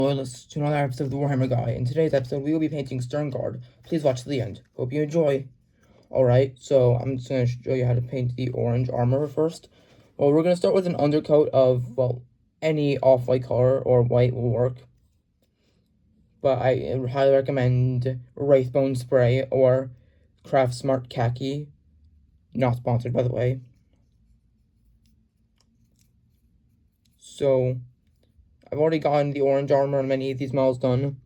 Loyalists to another episode of the Warhammer Guy. In today's episode, we will be painting sternguard. Please watch to the end. Hope you enjoy. Alright, so I'm just going to show you how to paint the orange armor first. Well, we're going to start with an undercoat of, well, any off-white color or white will work. But I highly recommend Wraithbone Spray or Craft Smart Khaki. Not sponsored, by the way. So I've already gotten the orange armor on many of these models done,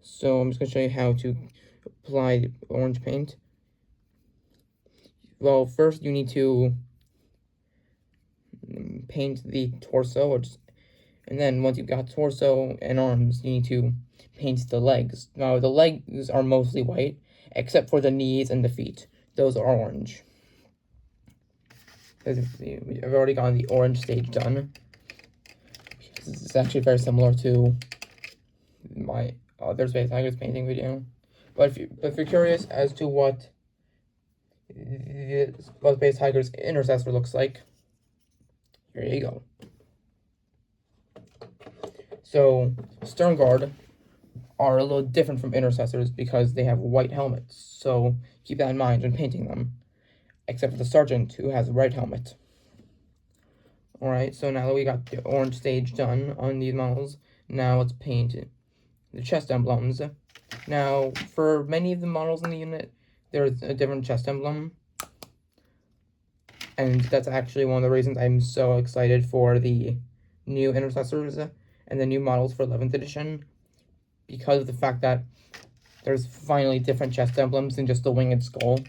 so I'm just going to show you how to apply the orange paint. Well, first you need to paint the torso, and then once you've got torso and arms, you need to paint the legs. Now, the legs are mostly white, except for the knees and the feet. Those are orange. I've already gotten the orange stage done. This is actually very similar to my other Space Tigers painting video. But if you're curious as to what Space Tigers Intercessor looks like, here you go. So sternguard are a little different from intercessors because they have white helmets. So keep that in mind when painting them. Except for the sergeant, who has a red helmet. Alright, so now that we got the orange stage done on these models, now let's paint the chest emblems. Now, for many of the models in the unit, there's a different chest emblem. And that's actually one of the reasons I'm so excited for the new intercessors and the new models for 11th edition. Because of the fact that there's finally different chest emblems than just the winged skull.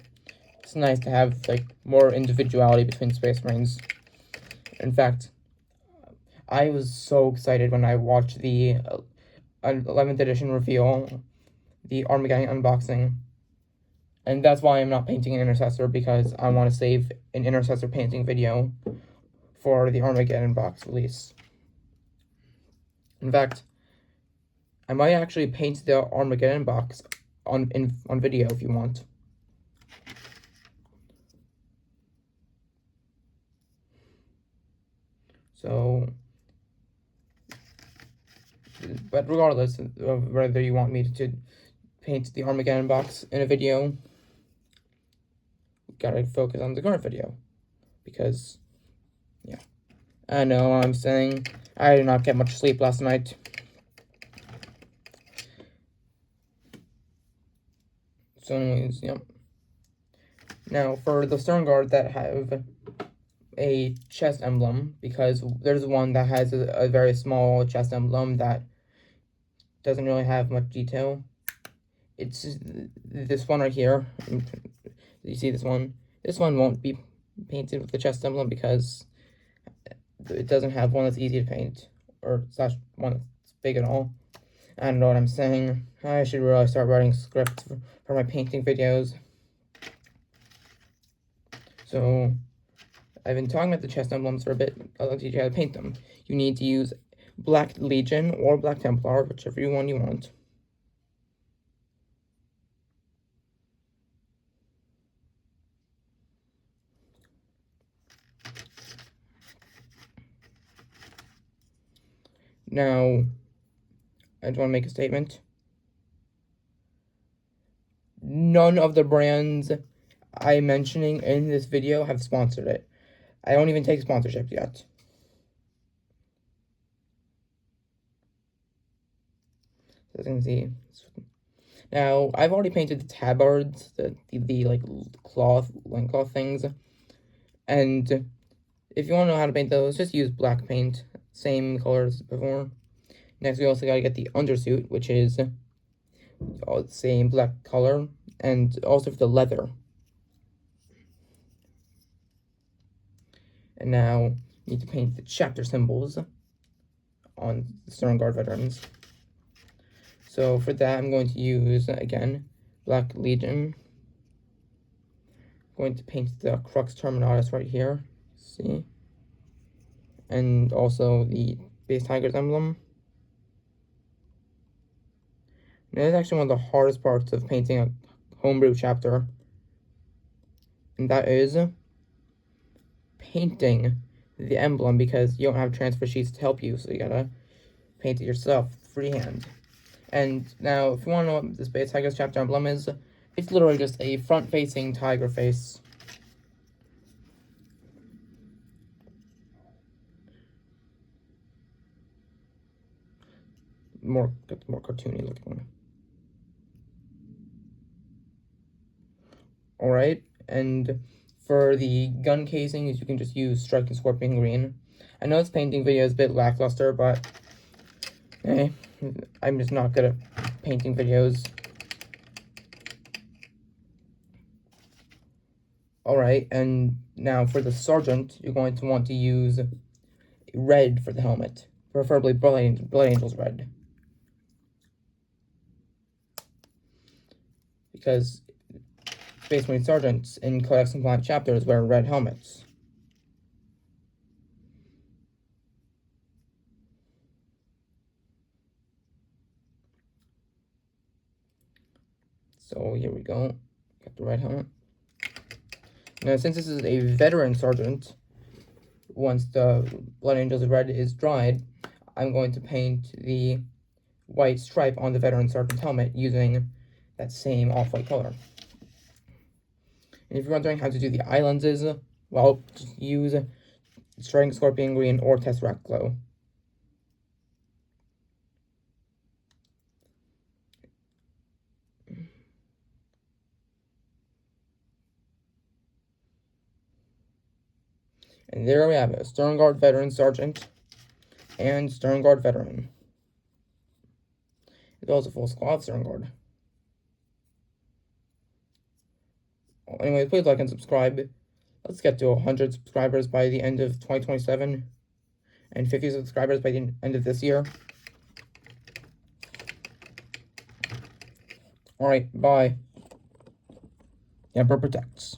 It's nice to have, like, more individuality between Space Marines. In fact, I was so excited when I watched the 11th edition reveal, the Armageddon unboxing. And that's why I'm not painting an intercessor, because I want to save an intercessor painting video for the Armageddon box release. In fact, I might actually paint the Armageddon box on video if you want. So, but regardless of whether you want me to paint the Armageddon box in a video, we gotta focus on the current video. Because, yeah. I know what I'm saying. I did not get much sleep last night. So anyways, yep. Now, for the sternguard that have a chest emblem, because there's one that has a very small chest emblem that doesn't really have much detail. It's this one right here. You see this one? This one won't be painted with the chest emblem because it doesn't have one that's easy to paint, or slash one that's big at all. I don't know what I'm saying. I should really start writing scripts for my painting videos. So I've been talking about the chest emblems for a bit. I'll teach you how to paint them. You need to use Black Legion or Black Templar, whichever one you want. Now, I just want to make a statement. None of the brands I'm mentioning in this video have sponsored it. I don't even take sponsorship yet. As you can see. Now, I've already painted the tabards, the like loincloth things. And if you want to know how to paint those, just use black paint. Same colors as before. Next, we also got to get the undersuit, which is all the same black color. And also for the leather. And now, you need to paint the chapter symbols on the sternguard veterans. So for that, I'm going to use, again, Black Legion. I'm going to paint the Crux Terminatus right here. See? And also the Space Tigers emblem. Now, this is actually one of the hardest parts of painting a homebrew chapter. And that is painting the emblem, because you don't have transfer sheets to help you, so you gotta paint it yourself. freehand. And now, if you want to know what this base tiger's chapter emblem is, it's literally just a front-facing tiger face. More cartoony looking. Alright, and for the gun casings, you can just use striking scorpion green. I know this painting video is a bit lackluster, but hey, I'm just not good at painting videos. Alright, and now for the sergeant, you're going to want to use red for the helmet, preferably Blood Angel's red. Because Space Marine sergeants in Codex and Compliant chapters wear red helmets. So here we go. Got the red helmet. Now, since this is a veteran sergeant, once the Blood Angel's red is dried, I'm going to paint the white stripe on the veteran sergeant's helmet using that same off-white color. And if you're wondering how to do the eye lenses, well, just use Striking Scorpion Green or Tesseract Glow. And there we have it, sternguard veteran sergeant and sternguard veteran. As well as a full squad sternguard. Well, anyways, please like and subscribe. Let's get to 100 subscribers by the end of 2027 and 50 subscribers by the end of this year. Alright, bye. The Emperor protects.